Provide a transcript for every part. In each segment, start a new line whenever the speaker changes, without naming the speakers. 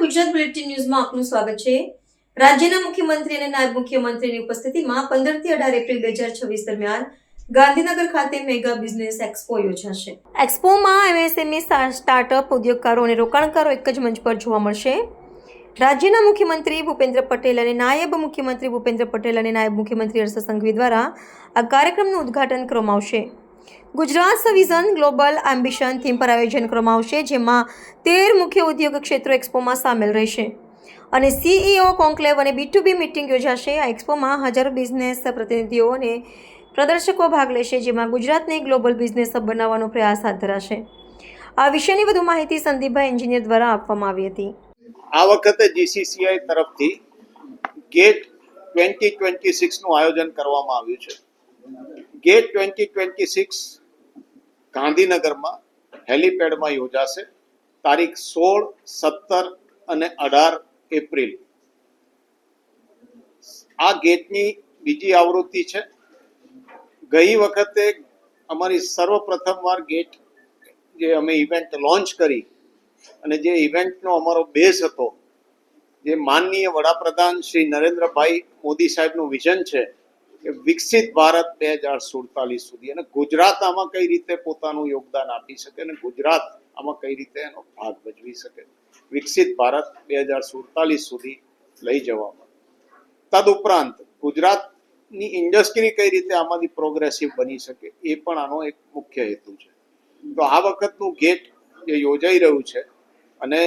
Gujarat bulletin ન્યૂઝમાં આપનું સ્વાગત છે। રાજ્યના મુખ્યમંત્રી અને નાયબ મુખ્યમંત્રીની ઉપસ્થિતિમાં 15 થી 18 એપ્રિલ 2026 દરમિયાન ગાંધીનગર ખાતે મેગા બિઝનેસ એક્સપો યોજાશે। એક્સપોમાં એમએસએમઈ સ્ટાર્ટઅપ ઉદ્યોગકારો અને રોકાણકારો એક જ મંચ પર જોવા મળશે। રાજ્યના મુખ્યમંત્રી ભૂપેન્દ્ર પટેલ અને નાયબ મુખ્યમંત્રી ભૂપેન્દ્ર પટેલ અને નાયબ મુખ્યમંત્રી હર્ષ સંઘવી દ્વારા આ કાર્યક્રમનું ઉદ્ઘાટન કરવામાં આવશે। Gujarat vision global ambition theme પર આયોજન કરવામાં આવશે, જેમાં 13 મુખ્ય ઉદ્યોગ ક્ષેત્રો એક્સપોમાં સામેલ રહેશે અને સીઈઓ કોન્ક્લેવ અને B2B મીટિંગ યોજાશે। આ એક્સપોમાં હજારો બિઝનેસ પ્રતિનિધિઓ અને પ્રદર્શકો ભાગ લેશે, જેમાં ગુજરાતને ગ્લોબલ બિઝનેસ હબ બનાવવાનો પ્રયાસ હાથ ધરાશે। આ વિશેની વધુ માહિતી સંદીપભાઈ એન્જિનિયર દ્વારા આપવામાં આવી હતી।
આ વખતે જીસીસીઆઈ તરફથી ગેટ 2026 નું આયોજન કરવામાં આવ્યું છે। ગેટ 2026 ગાંધીનગરમાં હેલીપેડમાં યોજાશે તારીખ 16, 17 અને 18 એપ્રિલ। આ ગેટની બીજી આવૃત્તિ છે। ગઈ વખતે અમારી સર્વપ્રથમવાર ગેટ જે અમે ઇવેન્ટ લોન્ચ કરી અને જે ઇવેન્ટનો અમારો બેઝ હતો, જે માનનીય વડાપ્રધાન શ્રી નરેન્દ્રભાઈ મોદી સાહેબનું વિઝન છે કે વિકસિત ભારત 2047 સુધી, અને ગુજરાત આમાં કઈ રીતે પોતાનું યોગદાન આપી શકે અને ગુજરાત આમાં કઈ રીતે એનો ભાગ ભજવી શકે, વિકસિત ભારત 2047 સુધી લઈ જવામાં। તદુપરાંત ગુજરાતની ઇન્ડસ્ટ્રી કઈ રીતે આમાંથી પ્રોગ્રેસિવ બની શકે, એ પણ આનો એક મુખ્ય હેતુ છે। તો આ વખતનું ગેટ જે યોજાઈ રહ્યું છે, અને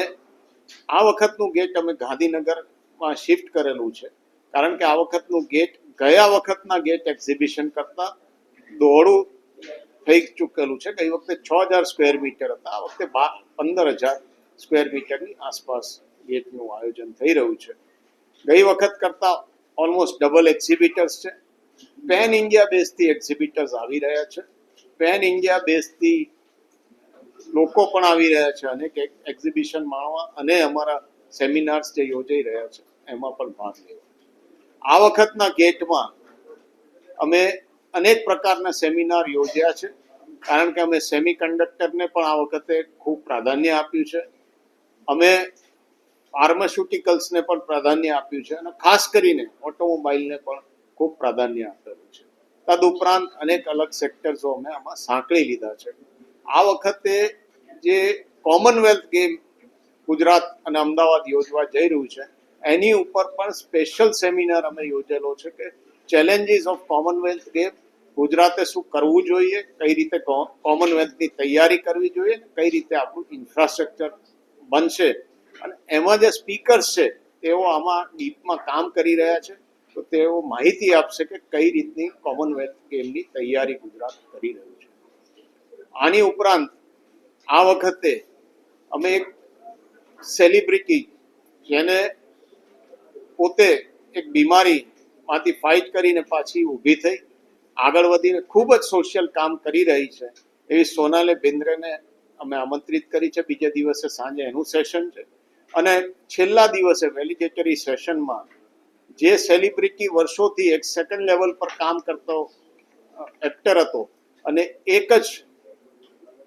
આ વખતનું ગેટ અમે ગાંધીનગરમાં શિફ્ટ કરેલું છે, કારણ કે આ વખતનું ગેટ ગયા વખતના ગેટ એક્ઝિબિશન કરતા દોડું થઈ ચૂકેલું છે। ગઈ વખતે 6000 સ્ક્વેર મીટર હતા, આ વખતે 15000 સ્ક્વેર મીટરની આસપાસ ગેટનું આયોજન થઈ રહ્યું છે। ગઈ વખત કરતા ઓલમોસ્ટ ડબલ એક્ઝિબિટર્સ છે। પેન ઇન્ડિયા બેઝથી એક્ઝિબિટર્સ આવી રહ્યા છે, પેન ઇન્ડિયા બેઝથી લોકો પણ આવી રહ્યા છે અનેક એક્ઝિબિશન માણવા, અને અમારા સેમિનાર્સ જે યોજાઈ રહ્યા છે એમાં પણ ભાગ લેવા। આ વખતના ગેટમાં અમે અનેક પ્રકારના સેમિનાર યોજ્યા છે, કારણ કે અમે સેમિકન્ડક્ટરને પણ આ વખતે ખૂબ પ્રાધાન્ય આપ્યું છે, અમે ફાર્માસ્યુટિકલ્સને પણ પ્રાધાન્ય આપ્યું છે, અને ખાસ કરીને ઓટોમોબાઈલને પણ ખૂબ પ્રાધાન્ય આપેલું છે। તદુપરાંત અનેક અલગ સેક્ટર્સો અમે આમાં સાંકળી લીધા છે। આ વખતે જે કોમનવેલ્થ ગેમ ગુજરાત અને અમદાવાદ યોજવા જઈ રહ્યું છે, એની ઉપર પણ સ્પેશિયલ સેમિનાર અમે યોજેલો છે કે ચેલેન્જીસ ઓફ કોમનવેલ્થ ગેમ, ગુજરાતે શું કરવું જોઈએ, કઈ રીતે કોમનવેલ્થની તૈયારી કરવી જોઈએ, કઈ રીતે આપણું ઇન્ફ્રાસ્ટ્રક્ચર બનશે, અને એમાં જે સ્પીકર્સ છે તેઓ આમાં ડીપમાં કામ કરી રહ્યા છે, તો તેઓ માહિતી આપશે કે કઈ રીતની કોમનવેલ્થ ગેમની તૈયારી ગુજરાત કરી રહ્યું છે। આની ઉપરાંત આ વખતે અમે એક સેલિબ્રિટી, જેને પોતે એક બીમારીમાંથી ફાઇટ કરીને પાછી ઊભી થઈ આગળ વધીને ખૂબ જ સોશિયલ કામ કરી રહી છે, એવી સોનાલે બિન્દ્રેને અમે આમંત્રિત કરી છે। બીજા દિવસે સાંજે એનું સેશન છે, અને છેલ્લા દિવસે વેલિડેટરી સેશનમાં જે સેલિબ્રિટી વર્ષોથી એક સેકન્ડ લેવલ પર કામ કરતો એક્ટર હતો, અને એક જ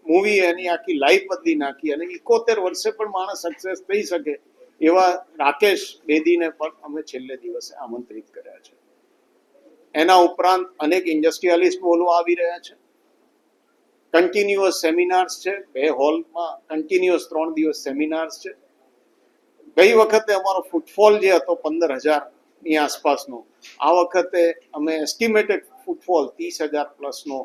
મૂવી એની આખી લાઈફ બદલી નાખી, અને 71 વર્ષે પણ માણસ સક્સેસ થઈ શકે એવા રાકેશ બેદીને પણ અમે છેલ્લે દિવસે આમંત્રિત કર્યા છે। એના ઉપરાંત અનેક ઇન્ડસ્ટ્રીયાલિસ્ટ બોલવા આવી રહ્યા છે। કન્ટિન્યુઅસ સેમિનાર્સ છે, 2 હોલમાં કન્ટિન્યુઅસ 3 દિવસ સેમિનાર્સ છે। ગઈ વખતે અમારો ફૂટફોલ જે હતો 15000ની આસપાસનો, આ વખતે અમે એસ્ટિમેટેડ ફૂટફોલ 30000 પ્લસનો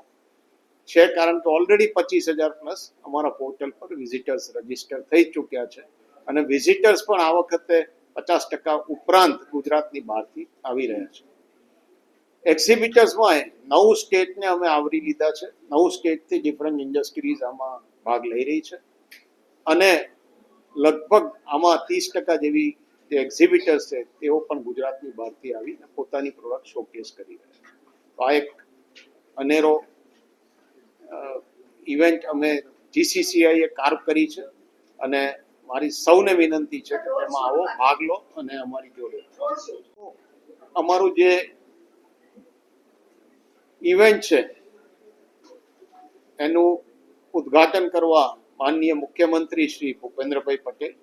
છે, કારણ કે ઓલરેડી 25000 પ્લસ અમારા પોર્ટલ પર વિઝિટર્સ રજીસ્ટર થઈ ચૂક્યા છે, અને વિઝિટર્સ પણ આ વખતે 50% ઉપરાંત ગુજરાતની બહારથી આવી રહ્યા છે। એક્ઝિબિટર્સમાં 9 સ્ટેટને અમે આવરી લીધા છે, 9 સ્ટેટથી ડિફરન્ટ ઇન્ડસ્ટ્રીઝ આમાં ભાગ લઈ રહી છે, અને લગભગ આમાં 30% જેવી જે એક્ઝિબિટર્સ છે તેઓ પણ ગુજરાતની બહારથી આવીને પોતાની પ્રોડક્ટ શોકેસ કરી રહ્યા છે। તો આ એક અનેરો ઇવેન્ટ અમે જીસીસીઆઈએ કાર્વ કરી છે, અને મારી સૌને વિનંતી છે કે એમાં આવો, ભાગ લો અને અમારી જોડે। અમારું જે ઇવેન્ટ છે એનું ઉદ્ઘાટન કરવા માનનીય મુખ્યમંત્રી શ્રી ભૂપેન્દ્રભાઈ પટેલ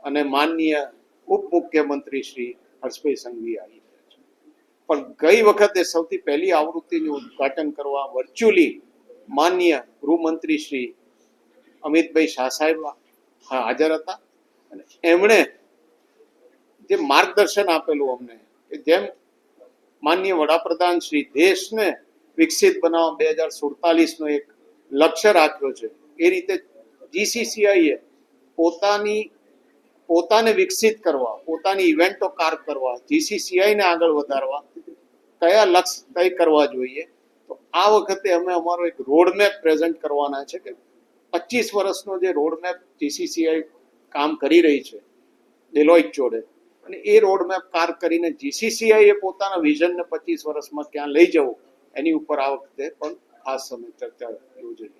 અને માનનીય ઉપમુખ્યમંત્રી શ્રી હર્ષભાઈ સંઘવી આવી રહ્યા છે. પણ ગઈ વખતે સૌથી પહેલી આવૃત્તિનું ઉદ્ઘાટન કરવા વર્ચ્યુઅલી માનનીય ગૃહમંત્રી શ્રી અમિતભાઈ શાહ સાહેબ હાજર હતા અને એમણે જે માર્ગદર્શન આપેલું અમને કે જેમ માનનીય વડાપ્રધાન શ્રી દેશને વિકસિત બનાવવા 2047 નો એક લક્ષ્ય રાખ્યો છે, એ રીતે જીસીસીઆઈએ પોતાને વિકસિત કરવા, પોતાની ઇવેન્ટો કાર કરવા, જીસીસીઆઈને આગળ વધારવા કયા લક્ષ્ય તય કરવા જોઈએ. તો આ વખતે અમે અમારો એક રોડમેપ પ્રેઝન્ટ કરવાના છે કે 25 વર્ષનો જે રોડમેપ જીસીસીઆઈ કામ કરી રહી છે ડેલોઇટ જોડે, અને એ રોડમેપ કાર કરીને જીસીસીઆઈ એ પોતાના વિઝનને 25 વર્ષમાં ક્યાં લઈ જવું એની ઉપર આ વખતે પણ ખાસ અમે ચર્ચા યોજેલી.